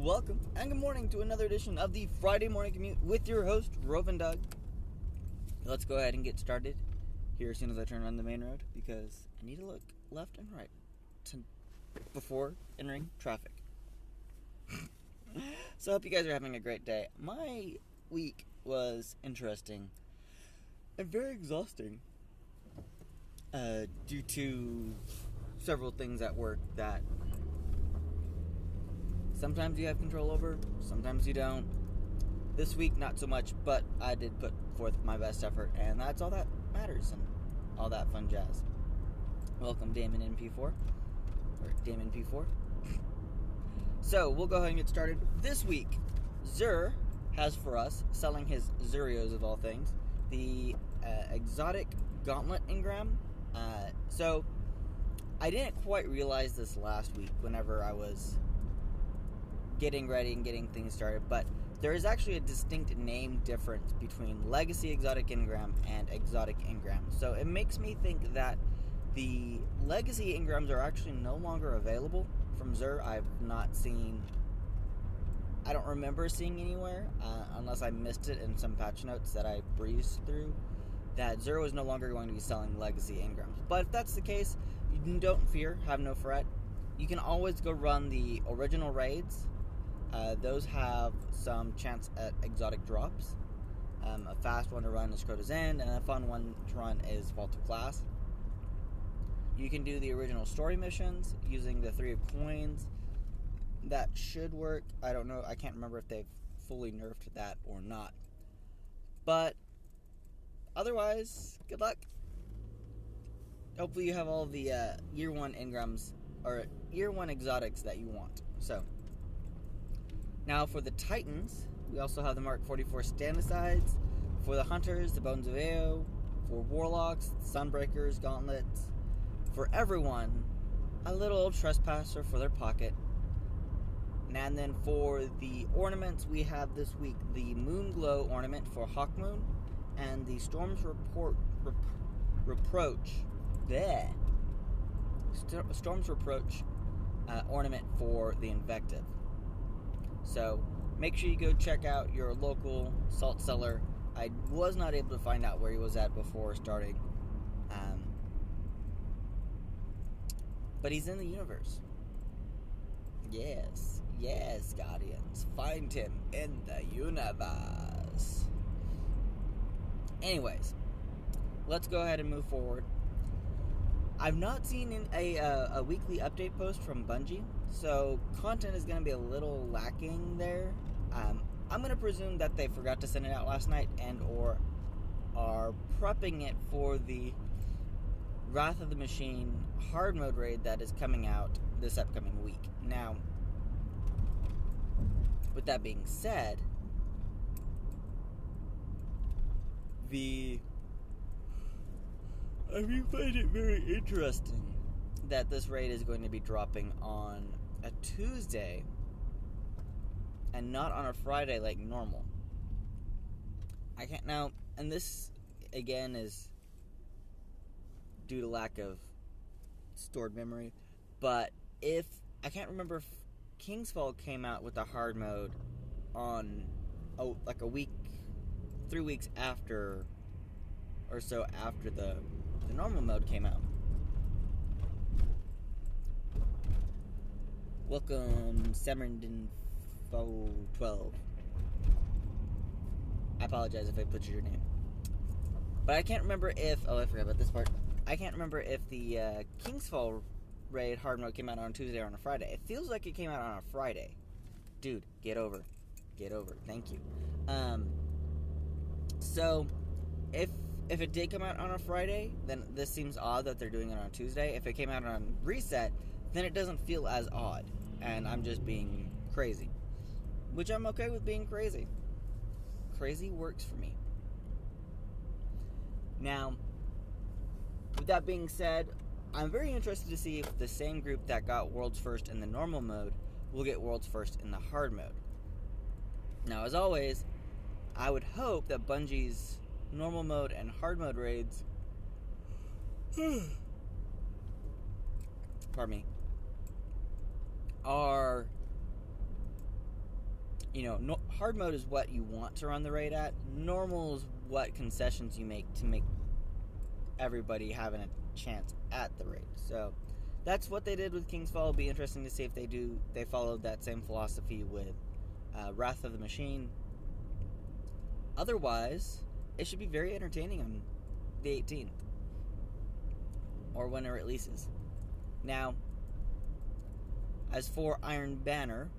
welcome and good morning to another edition of the Friday Morning Commute with your host, Rovin Doug. Let's go ahead and get started here as soon as I turn on the main road because I need to look left and right before entering traffic. So I hope you guys are having a great day. My week was interesting and very exhausting due to several things at work that sometimes you have control over, sometimes you don't. This week, not so much, but I did put forth my best effort, and that's all that matters, and all that fun jazz. Welcome, Damon MP4, or Damon P4. So, we'll go ahead and get started. This week, Xur has for us, selling his Xurios of all things, the exotic gauntlet engram. So, I didn't quite realize this last week whenever I was getting ready and getting things started, but there is actually a distinct name difference between Legacy Exotic Engram and Exotic Engram. So it makes me think that the Legacy Engrams are actually no longer available from Xur. I don't remember seeing anywhere, unless I missed it in some patch notes that I breezed through, that Xur was no longer going to be selling Legacy Engrams. But if that's the case, you don't fear, have no fret. You can always go run the original raids. Those have some chance at exotic drops. A fast one to run is Crota's End, and a fun one to run is Vault of Glass. You can do the original story missions using the 3 of Coins. That should work. I don't know. I can't remember if they've fully nerfed that or not. But otherwise, good luck. Hopefully you have all the Year 1 engrams, or Year 1 exotics that you want. So, now for the Titans, we also have the Mark 44 Standicides. For the Hunters, the Bones of Eo. For Warlocks, Sunbreakers, Gauntlets. For everyone, a little Trespasser for their pocket. And then for the ornaments, we have this week the Moon Glow ornament for Hawkmoon. And the Storm's Reproach. Bleh. Storm's Reproach ornament for the Invective. So, make sure you go check out your local salt cellar. I was not able to find out where he was at before starting. But he's in the universe. Yes, Guardians. Find him in the universe. Anyways, let's go ahead and move forward. I've not seen a weekly update post from Bungie, so content is going to be a little lacking there. I'm going to presume that they forgot to send it out last night and or are prepping it for the Wrath of the Machine hard mode raid that is coming out this upcoming week. Now, with that being said, I find it very interesting that this raid is going to be dropping on a Tuesday and not on a Friday like normal. I can't now, and this again is due to lack of stored memory, but I can't remember if Kingsfall came out with the hard mode on like a week, 3 weeks after or so after the normal mode came out. Welcome, Samerdinfo 12. I apologize if I butchered your name. But I can't remember if... Oh, I forgot about this part. I can't remember if the Kingsfall raid hard mode came out on Tuesday or on a Friday. It feels like it came out on a Friday. Dude, get over. Thank you. So, if it did come out on a Friday, then this seems odd that they're doing it on Tuesday. If it came out on Reset, then it doesn't feel as odd. And I'm just being crazy. Which I'm okay with being crazy. Crazy works for me. Now, with that being said, I'm very interested to see if the same group that got World's First in the normal mode will get World's First in the hard mode. Now, as always, I would hope that Bungie's normal mode and hard mode raids pardon me, are hard mode is what you want to run the raid at. Normal is what concessions you make to make everybody having a chance at the raid. So that's what they did with King's Fall. It'll be interesting to see if they followed that same philosophy with Wrath of the Machine. Otherwise, it should be very entertaining on the 18th, or when it releases. Now, as for Iron Banner,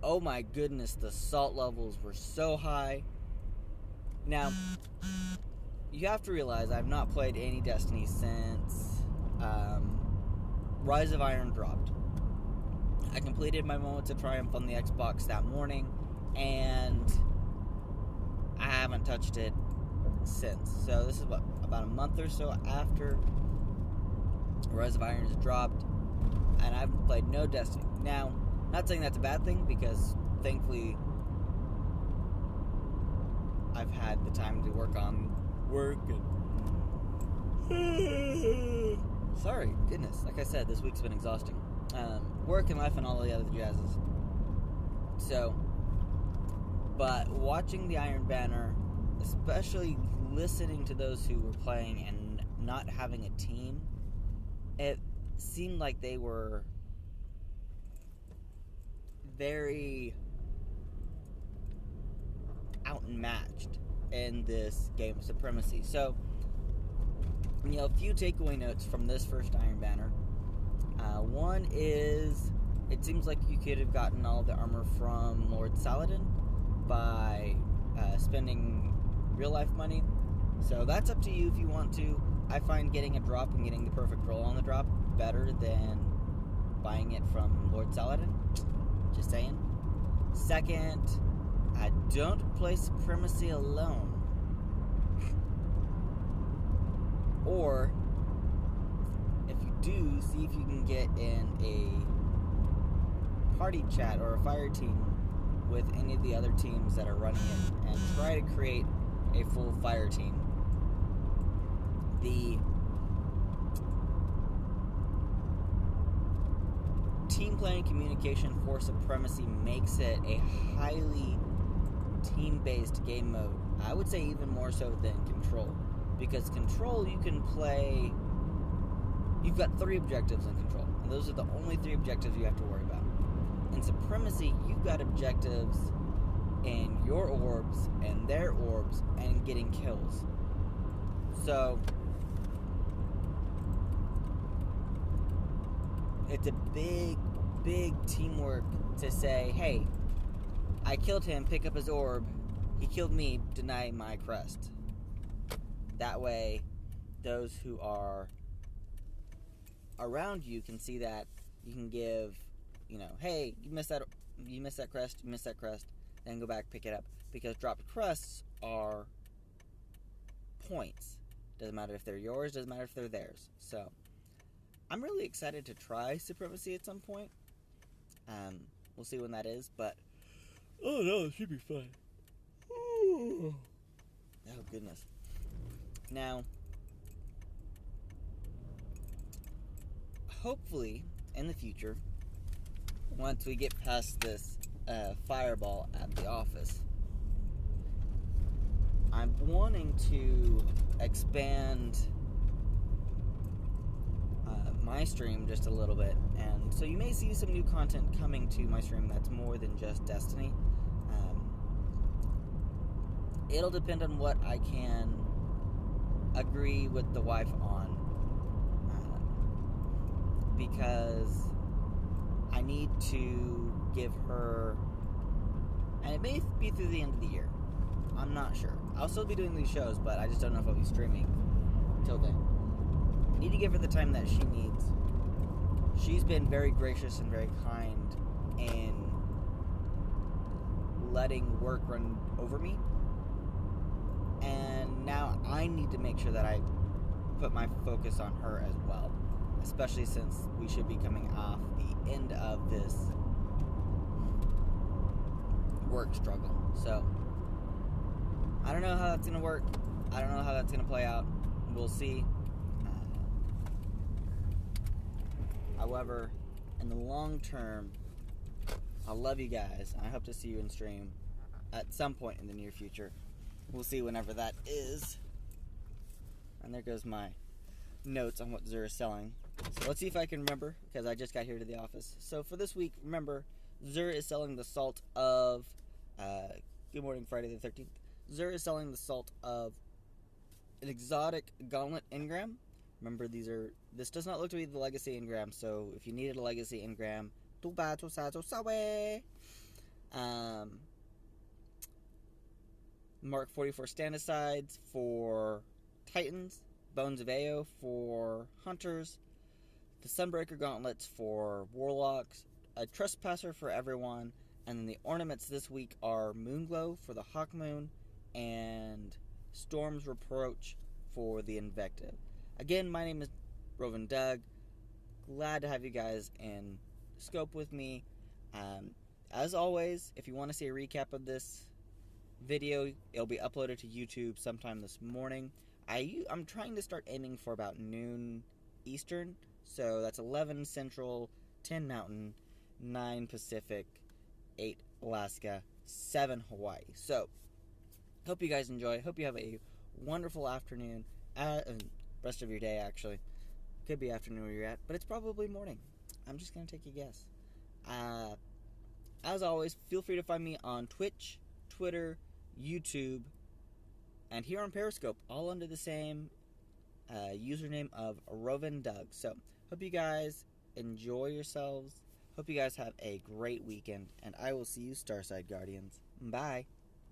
oh my goodness, the salt levels were so high. Now, you have to realize I've not played any Destiny since Rise of Iron dropped. I completed my Moments of Triumph on the Xbox that morning, and I haven't touched it since. So this is about a month or so after Rise of Iron has dropped, and I've played no Destiny. Now, not saying that's a bad thing, because thankfully I've had the time to work on work and sorry, goodness, like I said, this week's been exhausting. Work and life and all the other jazzes. So, but watching the Iron Banner, especially listening to those who were playing and not having a team, it seemed like they were very outmatched in this game of Supremacy. So, a few takeaway notes from this first Iron Banner. One is, it seems like you could have gotten all the armor from Lord Saladin by spending real life money. So that's up to you if you want to. I find getting a drop and getting the perfect roll on the drop better than buying it from Lord Saladin. Just saying. Second, don't play Supremacy alone. Or, if you do, see if you can get in a party chat or a fire team with any of the other teams that are running it, and try to create a full fire team. The team playing communication for Supremacy makes it a highly team-based game mode. I would say even more so than Control. Because Control, you can play... You've got 3 objectives in Control. And those are the only 3 objectives you have to worry about. In Supremacy, you've got objectives in your orbs and their orbs and getting kills. So, it's a big, big teamwork to say, hey, I killed him, pick up his orb, he killed me, deny my crest. That way, those who are around you can see that. You can give, hey, you missed that crest, then go back, pick it up. Because dropped crests are points. Doesn't matter if they're yours, doesn't matter if they're theirs. So, I'm really excited to try Supremacy at some point. We'll see when that is, but... Oh no, it should be fun. Oh goodness. Now, hopefully, in the future, once we get past this fireball at the office, I'm wanting to expand my stream just a little bit, and so you may see some new content coming to my stream that's more than just Destiny. It'll depend on what I can agree with the wife on, because I need to give her, and it may be through the end of the year, I'm not sure. I'll still be doing these shows, but I just don't know if I'll be streaming till then. I need to give her the time that she needs. She's been very gracious and very kind in letting work run over me. And now I need to make sure that I put my focus on her as well. Especially since we should be coming off the end of this work struggle. So, I don't know how that's going to work. I don't know how that's going to play out. We'll see. However, in the long term, I love you guys, and I hope to see you in stream at some point in the near future. We'll see whenever that is. And there goes my notes on what Xur is selling. So let's see if I can remember, because I just got here to the office. So for this week, remember, Xur is selling the salt of... good morning, Friday the 13th. Xur is selling the salt of an exotic gauntlet engram. Remember, this does not look to be the legacy engram, so if you needed a legacy engram, too bad, too sad, too sorry. Mark 44 stand-asides for Titans, Bones of Ao for Hunters, the Sunbreaker Gauntlets for Warlocks, a Trespasser for everyone, and then the ornaments this week are Moonglow for the Hawk Moon, and Storm's Reproach for the Invective. Again, my name is Rovin Doug. Glad to have you guys in scope with me. As always, if you want to see a recap of this video, it'll be uploaded to YouTube sometime this morning. I'm trying to start aiming for about noon Eastern, so that's 11 Central, 10 Mountain, 9 Pacific, 8 Alaska, 7 Hawaii. So, hope you guys enjoy. Hope you have a wonderful afternoon, rest of your day actually. Could be afternoon where you're at, but it's probably morning. I'm just going to take a guess. As always, feel free to find me on Twitch, Twitter, YouTube, and here on Periscope, all under the same username of Rovin Doug. So, hope you guys enjoy yourselves. Hope you guys have a great weekend, and I will see you Starside Guardians. Bye.